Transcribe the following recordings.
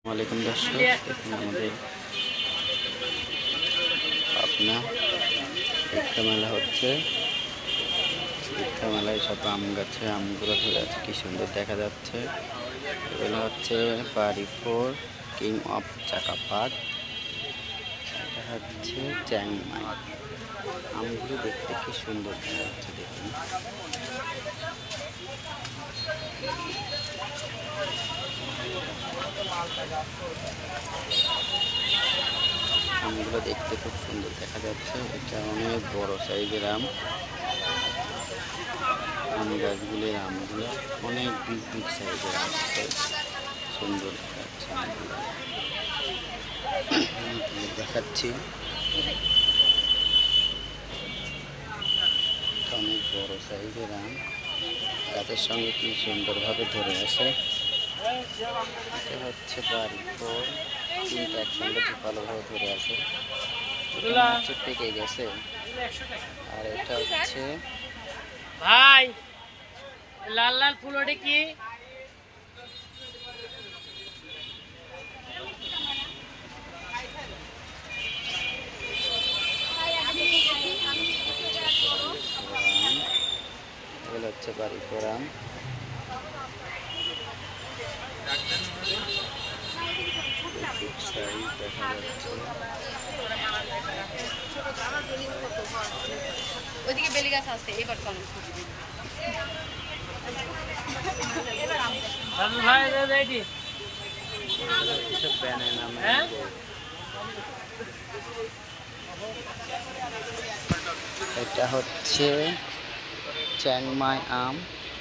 ওয়ালাইকুম দর্শক, এখন আমাদের পাবনা বৃক্ষ মেলা হচ্ছে। বৃক্ষ মেলায় সব আম গাছে আমগুলো ধরে আছে, কি সুন্দর দেখা যাচ্ছে। এগুলো হচ্ছে বাড়িপুর কিং অফ চাকাপাত। এটা হচ্ছে চ্যাংমাই। আমগুলো দেখতে কি সুন্দর দেখা যাচ্ছে, দেখুন। আমগুলো দেখতে খুব সুন্দর দেখা যাচ্ছে। এটা অনেক বড় সাইজের আম। আম গাছগুলির আমগুলো অনেক বিগ বিগ সাইজের আম, সুন্দর দেখাচ্ছে আমগুলো। দেখাচ্ছি, অনেক বড় সাইজের আম, গাছের সঙ্গে কি সুন্দরভাবে ধরে আছে। এটা হচ্ছে বাড়িপুর, তিনটা একসঙ্গে ভালোভাবে ধরে আছে। এটা হচ্ছে পেকে গেছে। আর এটা হচ্ছে ভাই লাল লাল ফুল, ওটা কি? এগুলো হচ্ছে বাড়িপুর আম। দেখা যাচ্ছে ওইদিকে বেলি গাছ আছে। এবার চলো এটা হচ্ছে চ্যাংমাই আম,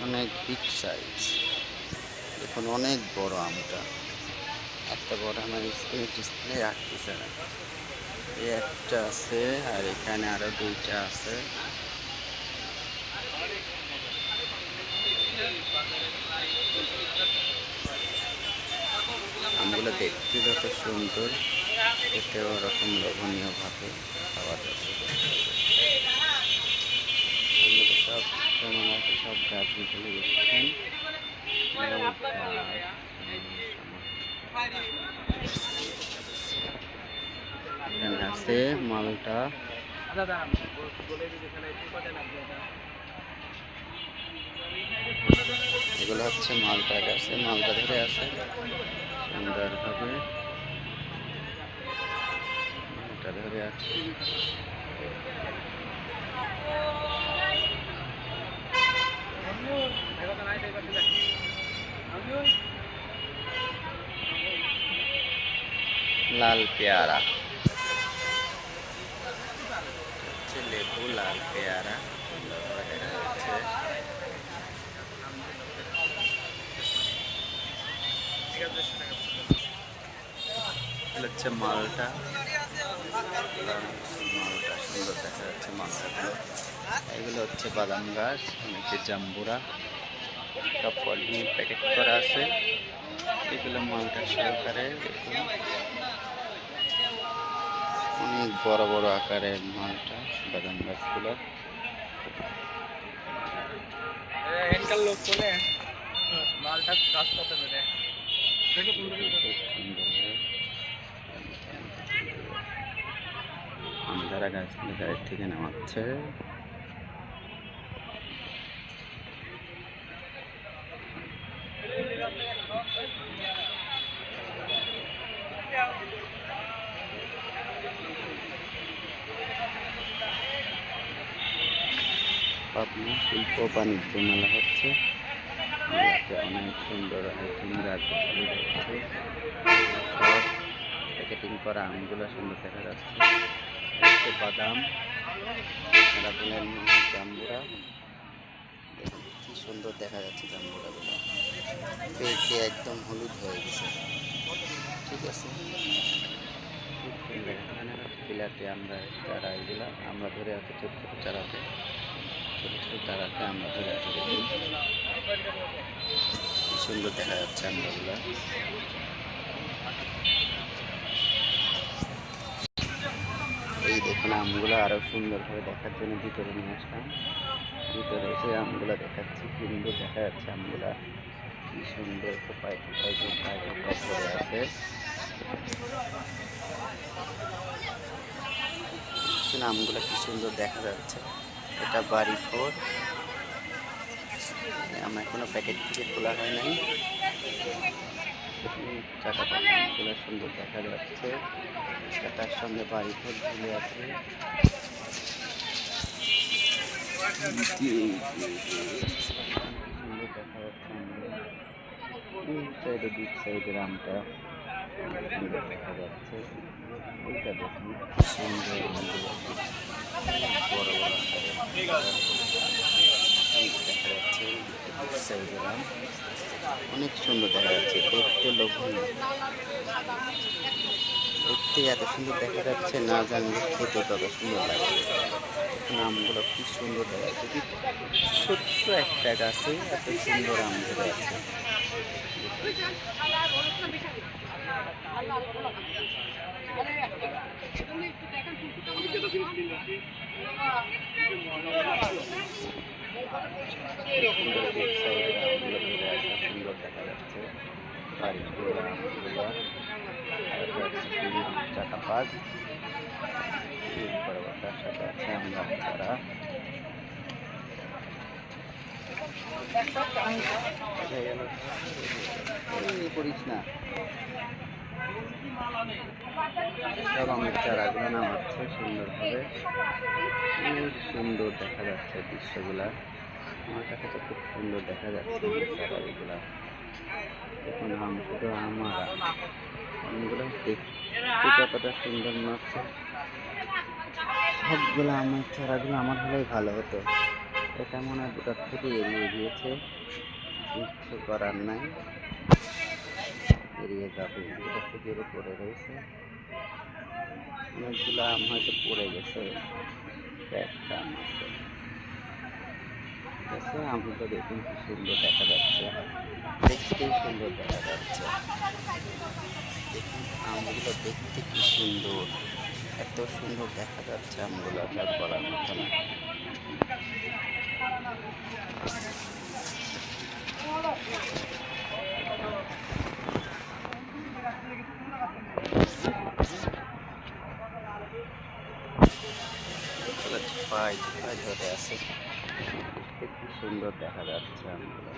অনেক বিগ সাইজ। দেখুন অনেক বড় আমটা, এত বড় আমার ডিসপ্লে রাখতেছে না। একটা আছে আর এখানে আরো দুইটা আছে। আমগুলো দেখতে যত সুন্দর, খেতেও ওরকম লোভনীয় ভাবে খাওয়া যাবে। সব সব গাছগুলো দেখছেন, এখানে আছে মালটা। এগুলো হচ্ছে মালটা গাছে, মালটা ধরে আছে সুন্দরভাবে, মালটা ধরে আছে। লাল পেয়ারা হচ্ছে লেবু, লাল পেয়ারা সুন্দরভাবে দেখা যাচ্ছে। হচ্ছে মালটা, মালটা সুন্দর দেখা যাচ্ছে। মালটাগুলো, এগুলো হচ্ছে বাদাম গাছ, অনেকে জাম্বুরা, সব পলিথিন প্যাকেট করা আছে। এগুলো মালটা সহকারে, দেখুন অনেক বড় বড় আকারের মালটা বাদাম গাছগুলো। আমদারা গাছগুলো গাড়ির থেকে নামাচ্ছে। পাবনা শিল্প বাণিজ্য মেলা হচ্ছে। মেলাতে অনেক সুন্দর আইটেম গাছগুলো হচ্ছে, সব প্যাকেটিং করা আমগুলো সুন্দর দেখা যাচ্ছে। হচ্ছে বাদাম, এরা বলেন জাম্বুরা, কি সুন্দর দেখা যাচ্ছে জাম্বুরাগুলো, পেকে একদম হলুদ হয়ে গেছে। ঠিক আছে, খুব সুন্দর। এখানে হচ্ছে বিলাতি আমরা চারা, এগুলা আমরা ধরে আছি ছোট ছোট চারাতে, ছোট ছোট চারাতে আমরা ধরে আছি। দেখুন কি সুন্দর দেখা যাচ্ছে আমরাগুলা। এই দেখুন আমগুলো আরো সুন্দরভাবে দেখার জন্য ভিতরে নিয়ে আসলাম। ভিতরে এসে আমগুলো দেখাচ্ছি, সুন্দর দেখা যাচ্ছে আমগুলা। কি সুন্দর কোপায় কোপায় কোপায় কোপায় ধরে আছে। আমগুলো কি সুন্দর দেখা যাচ্ছে। এটা বাড়ি 4, আমার এখনো প্যাকেট থেকে খোলা হয় নাই। চাকাটা আমগুলো সুন্দর দেখা যাচ্ছে, চাকার সঙ্গে বাড়ি 4 ঝুলে আছে। সুন্দর দেখা যাচ্ছে আমগুলো। সাইডে দুই সাইডের আমটা সুন্দর দেখা যাচ্ছে। ওইটা দেখুন সুন্দর আমগুলো, বড় বড় আকারের দেখা যাচ্ছে। সাইডের আম অনেক সুন্দর দেখা যাচ্ছে, দেখতে লোভনীয়। দেখতে এত সুন্দর দেখা যাচ্ছে, না জানলে খেতে তত সুন্দর লাগে। আমগুলো কি সুন্দর দেখা যাচ্ছে, ছোট্ট একটা গাছে এত সুন্দর আম ধরে আছে। সুন্দর দেখা যাচ্ছে বাড়ি পুরো আমগুলো, চাকা পাত তার সাথে আছে আমরা চারা। করিস না, সব আমের চারাগুলো নামাচ্ছে সুন্দরভাবে। অনেক সুন্দর দেখা যাচ্ছে দৃশ্যগুলা, আমার কাছে তো খুব সুন্দর দেখা যাচ্ছে চারাগুলা। দেখুন আম, শুধু আমার আমগুলো দেখতে কতটা সুন্দর মনে হচ্ছে। সবগুলো আমের চারাগুলো আমার হলেই ভালো হতো। এটা মনে হয় দুটার থেকে এড়িয়ে গিয়েছে, কিছু করার নাই, এড়িয়ে যাবে। দুটার থেকে এড়িয়ে পড়ে রয়েছে, অনেকগুলো আম হয়তো পড়ে গেছে, একটা আম আছে। আমগুলো দেখুন কি সুন্দর দেখা যাচ্ছে, দেখতেই সুন্দর দেখা যাচ্ছে। দেখুন আমগুলো দেখতে কি সুন্দর, এত সুন্দর দেখা যাচ্ছে আমগুলো, যা বলার মতো না। পায়ে ধরে আছে, দেখতে কি সুন্দর দেখা যাচ্ছে আমগুলো।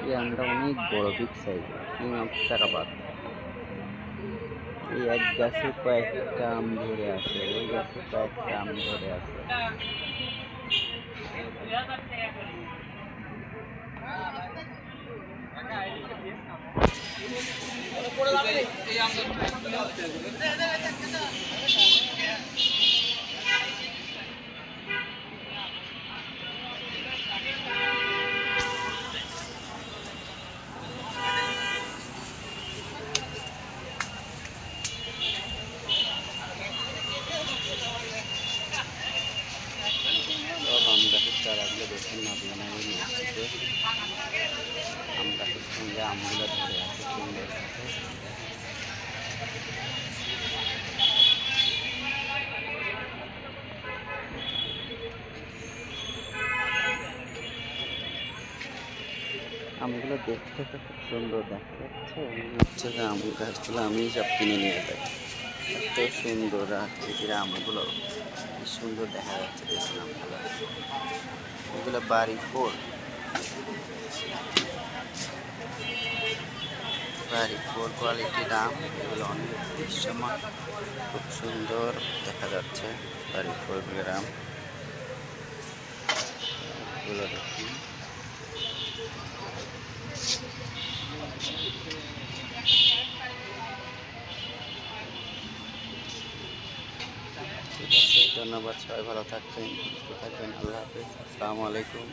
এই আমটা অনেক বড়, বিগ সাইজ, চাকা পাত। এই এক গাছে কয়েকটা আম ধরে আছে, ওই গাছে কয়েকটা আম ধরে আছে। চারাগুলো দেখুন না, নিয়ে আসছে আম গাছের সঙ্গে আমগুলো ধরে আছে সুন্দর। আমগুলো দেখতে তো খুব সুন্দর দেখা যাচ্ছে, হচ্ছে যে আম গাছগুলো আমি সব কিনে নিয়ে যাই, এত সুন্দর আকৃতির আমগুলো, কি সুন্দর দেখা যাচ্ছে। দেখুন আমগুলো, এগুলো বাড়ি 4। ভারী পোর কোয়ালিটির আম, এগুলো অনেক দৃশ্যমান, খুব সুন্দর দেখা যাচ্ছে। ভারী পোরের আম এগুলো দেখুন। ঠিক আছে, ধন্যবাদ, সবাই ভালো থাকবেন, সুস্থ থাকবেন, আল্লাহ হাফেজ, আসসালামু আলাইকুম।